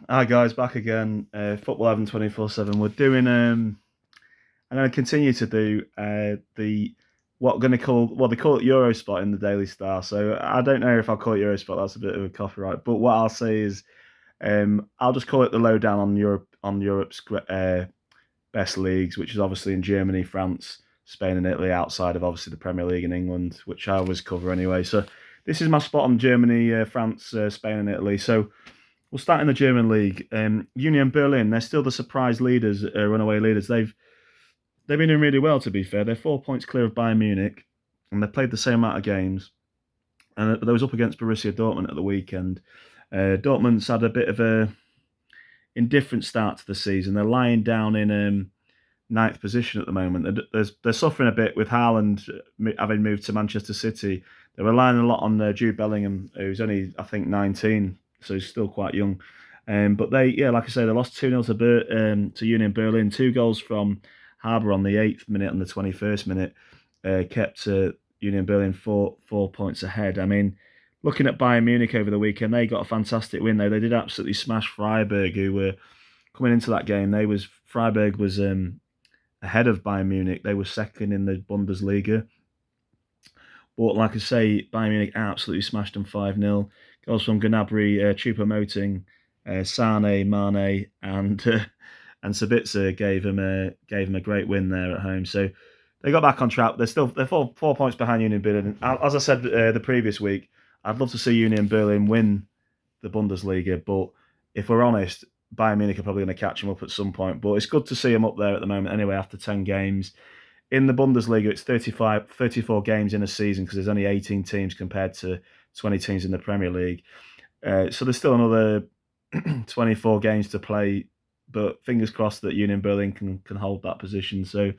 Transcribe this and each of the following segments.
Hi guys, back again. Football Heaven 24/7. We're doing. I'm going to continue to do the what going to call they call it Eurospot in the Daily Star. So I don't know if I'll call it Eurospot. That's a bit of a copyright. But what I'll say is, I'll just call it the lowdown on Europe's best leagues, which is obviously in Germany, France, Spain, and Italy. Outside of obviously the Premier League in England, which I always cover anyway. So this is my spot on Germany, France, Spain, and Italy. So we'll start in the German league. Union Berlin, they're still the surprise leaders, runaway leaders. They've been doing really well, to be fair. They're 4 points clear of Bayern Munich, and they played the same amount of games. And they was up against Borussia Dortmund at the weekend. Dortmund's had a bit of a indifferent start to the season. They're lying down in ninth position at the moment. They're suffering a bit with Haaland having moved to Manchester City. They're relying a lot on Jude Bellingham, who's only, I think, 19, so he's still quite young. But like I say, they lost 2-0 to Union Berlin. Two goals from Harbour on the 8th minute and the 21st minute kept Union Berlin four points ahead. I mean, looking at Bayern Munich over the weekend, they got a fantastic win, though. They did absolutely smash Freiburg, who were coming into that game. Freiburg was ahead of Bayern Munich. They were second in the Bundesliga. But like I say, Bayern Munich absolutely smashed them 5-0. Goals from Gnabry, Choupo-Moting, Sane, Mane, and Sabitzer gave him a great win there at home. So they got back on track. They're 4 points behind Union Berlin. As I said the previous week, I'd love to see Union Berlin win the Bundesliga, but if we're honest, Bayern Munich are probably going to catch them up at some point. But it's good to see them up there at the moment anyway after 10 games. In the Bundesliga, it's 34 games in a season because there's only 18 teams compared to 20 teams in the Premier League. So there's still another 24 games to play, but fingers crossed that Union Berlin can hold that position. So,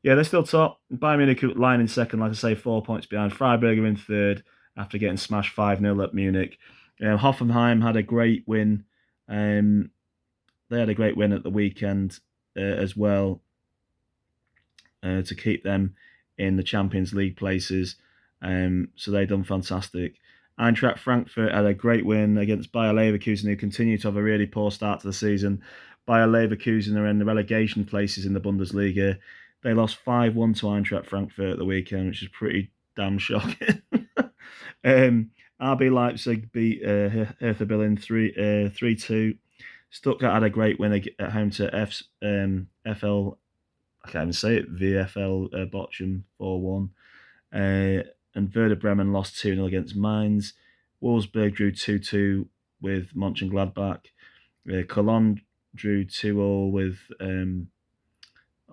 yeah, they're still top. Bayern Munich lying in second, like I say, 4 points behind. Freiburg are in third after getting smashed 5-0 at Munich. Hoffenheim had a great win. They had a great win at the weekend as well to keep them in the Champions League places. So they done fantastic. Eintracht Frankfurt had a great win against Bayer Leverkusen, who continue to have a really poor start to the season. Bayer Leverkusen are in the relegation places in the Bundesliga. They lost 5-1 to Eintracht Frankfurt at the weekend, which is pretty damn shocking. RB Leipzig beat Hertha Berlin 3-2. Stuttgart had a great win at home to FL. I can't even say it. VfL Bochum 4-1. And Werder Bremen lost 2-0 against Mainz. Wolfsburg drew 2-2 with Mönchengladbach. Cologne drew 2-2 with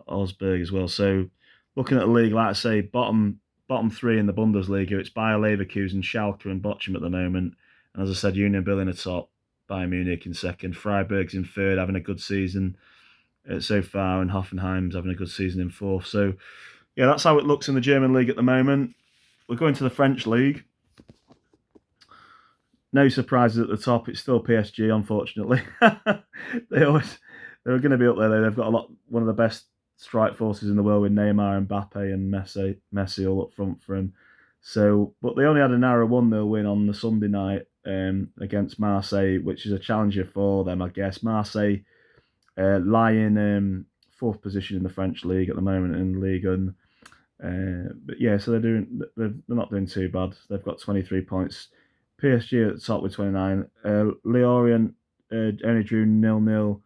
Augsburg as well. So looking at the league, like I say, bottom three in the Bundesliga, it's Bayer Leverkusen, Schalke and Bochum at the moment. And as I said, Union Berlin are top, Bayern Munich in second. Freiburg's in third, having a good season so far, and Hoffenheim's having a good season in fourth. So, yeah, that's how it looks in the German league at the moment. We're going to the French league. No surprises at the top. It's still PSG, unfortunately. they were going to be up there. They've got one of the best strike forces in the world with Neymar, Mbappe, and Messi all up front for him. So, but they only had a narrow 1-0 win on the Sunday night against Marseille, which is a challenger for them, I guess. Marseille lie in fourth position in the French league at the moment in Ligue 1. But yeah, so they're not doing too bad. They've got 23 points. PSG at the top with 29. Lorient only drew 0-0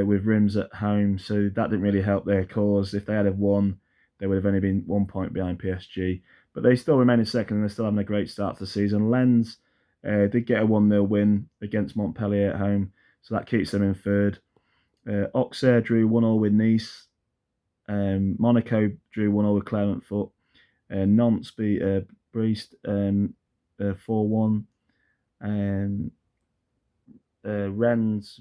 with Reims at home, so that didn't really help their cause. If they had won, they would have only been 1 point behind PSG. But they still remain in second, and they're still having a great start to the season. Lens did get a 1-0 win against Montpellier at home, so that keeps them in third. Auxerre drew 1-0 with Nice. Monaco drew 1-0 with Clermont-Foot. Nantes beat Brest 4-1. Rennes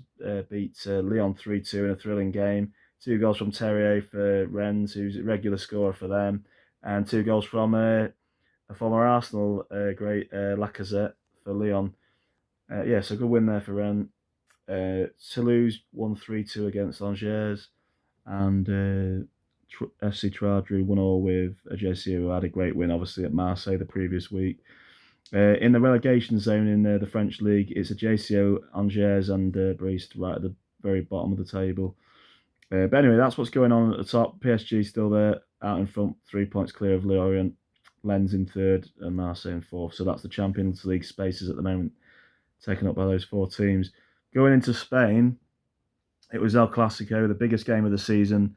beat Lyon 3-2 in a thrilling game. 2 goals from Terrier for Rennes, who's a regular scorer for them, and 2 goals from a former Arsenal great Lacazette for Lyon. So good win there for Rennes. Toulouse won 3-2 against Angers, and FC Troyes drew 1-0 with Ajaccio, who had a great win, obviously, at Marseille the previous week. In the relegation zone in the French league, it's Ajaccio, Angers, and Brest right at the very bottom of the table. But anyway, that's what's going on at the top. PSG still there, out in front, 3 points clear of Lorient. Lens in third and Marseille in fourth. So that's the Champions League spaces at the moment, taken up by those 4 teams. Going into Spain, it was El Clasico, the biggest game of the season.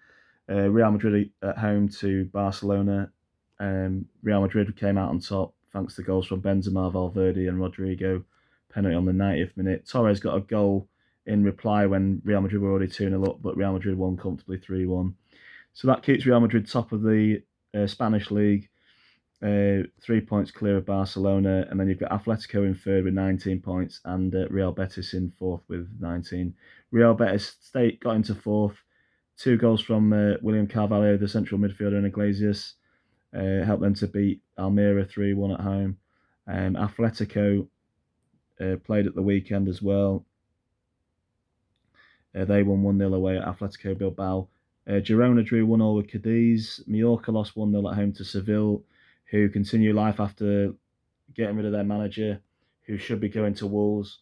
Real Madrid at home to Barcelona. Real Madrid came out on top thanks to goals from Benzema, Valverde, and Rodrigo. Penalty on the 90th minute. Torres got a goal in reply when Real Madrid were already 2-0 up, but Real Madrid won comfortably 3-1. So that keeps Real Madrid top of the Spanish league, 3 points clear of Barcelona, and then you've got Atletico in third with 19 points, and Real Betis in fourth with 19. Real Betis got into fourth. 2 goals from William Carvalho, the central midfielder, and Iglesias helped them to beat Almeria 3-1 at home. Atletico played at the weekend as well. They won 1-0 away at Atletico Bilbao. Girona drew 1-1 with Cadiz. Mallorca lost 1-0 at home to Seville, who continue life after getting rid of their manager, who should be going to Wolves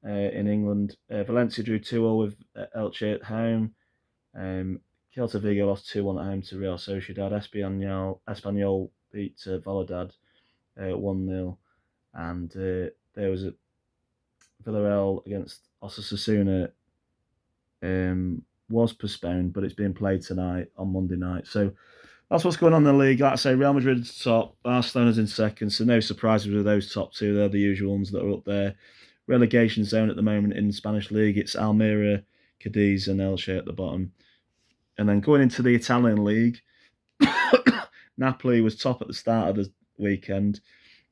in England. Valencia drew 2-0 with Elche at home. Celta Vigo lost 2-1 at home to Real Sociedad. Espanyol beat Valladolid 1-0. And there was a Villarreal against Osasuna was postponed, but it's being played tonight on Monday night. So that's what's going on in the league. Like I say, Real Madrid's top, Barcelona's in second, so no surprises with those top 2. They're the usual ones that are up there. Relegation zone at the moment in the Spanish league, it's Almeria, Cadiz, and Elche at the bottom. And then going into the Italian league, Napoli was top at the start of the weekend,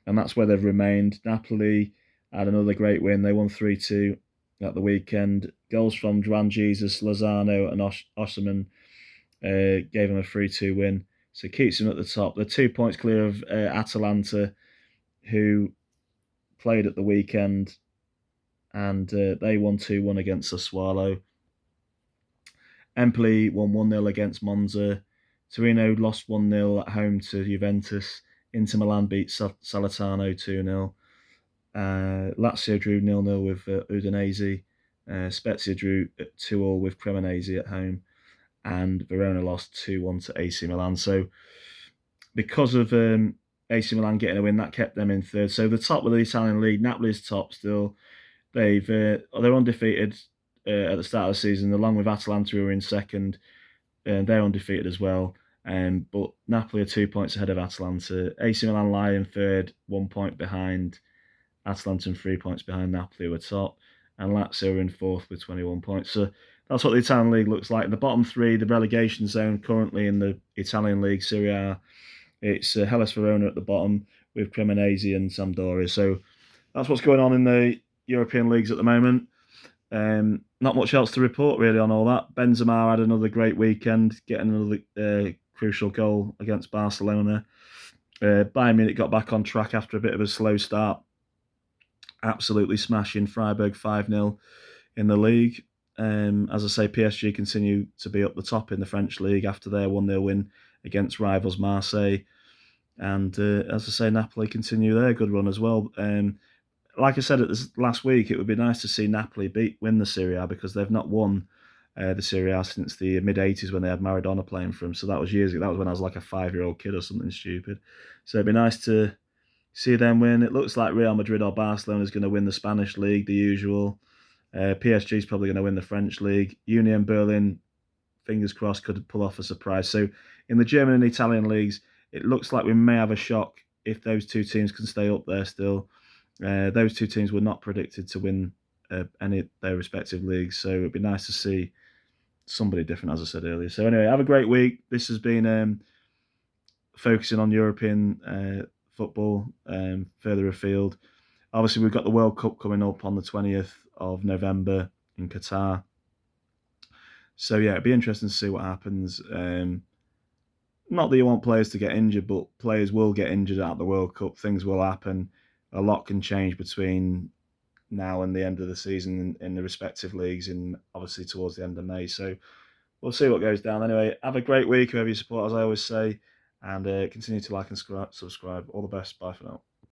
and that's where they've remained. Napoli had another great win. They won 3-2 at the weekend. Goals from Juan Jesus, Lozano, and Osimhen gave them a 3-2 win. So keeps them at the top. They're 2 points clear of Atalanta, who played at the weekend, and they won 2-1 against Sassuolo. Empoli won 1-0 against Monza. Torino lost 1-0 at home to Juventus. Inter Milan beat Salernitano 2-0. Lazio drew 0-0 with Udinese. Spezia drew 2-2 with Cremonese at home. And Verona lost 2-1 to AC Milan. So because of AC Milan getting a win, that kept them in third. So the top of the Italian league, Napoli's top still. They're undefeated at the start of the season, along with Atalanta, who are in second. They're undefeated as well. But Napoli are 2 points ahead of Atalanta. AC Milan lie in third, 1 point behind Atalanta and 3 points behind Napoli, who are top. And Lazio are in fourth with 21 points. So that's what the Italian league looks like. The bottom 3, the relegation zone currently in the Italian league, Serie A, it's Hellas Verona at the bottom with Cremonese and Sampdoria. So that's what's going on in the European leagues at the moment. Not much else to report really on all that. Benzema had another great weekend, getting another crucial goal against Barcelona. Bayern Munich got back on track after a bit of a slow start, absolutely smashing Freiburg 5-0 in the league. As I say, PSG continue to be up the top in the French league after their 1-0 win against rivals Marseille. And as I say, Napoli continue their good run as well. Like I said last week, it would be nice to see Napoli win the Serie A, because they've not won the Serie A since the mid-'80s when they had Maradona playing for them. So that was years ago. That was when I was like a 5-year-old kid or something stupid. So it'd be nice to see them win. It looks like Real Madrid or Barcelona is going to win the Spanish league, the usual. PSG is probably going to win the French league. Union Berlin, fingers crossed, could pull off a surprise. So in the German and Italian leagues, it looks like we may have a shock if those 2 teams can stay up there still. Those 2 teams were not predicted to win any of their respective leagues, so it'd be nice to see somebody different, as I said earlier. So anyway, have a great week. This has been focusing on European football further afield. Obviously, we've got the World Cup coming up on the 20th of November in Qatar. So yeah, it'd be interesting to see what happens. Not that you want players to get injured, but players will get injured at the World Cup. Things will happen. A lot can change between now and the end of the season in the respective leagues, and obviously towards the end of May. So we'll see what goes down. Anyway, have a great week, whoever you support, as I always say, and continue to like and subscribe. All the best. Bye for now.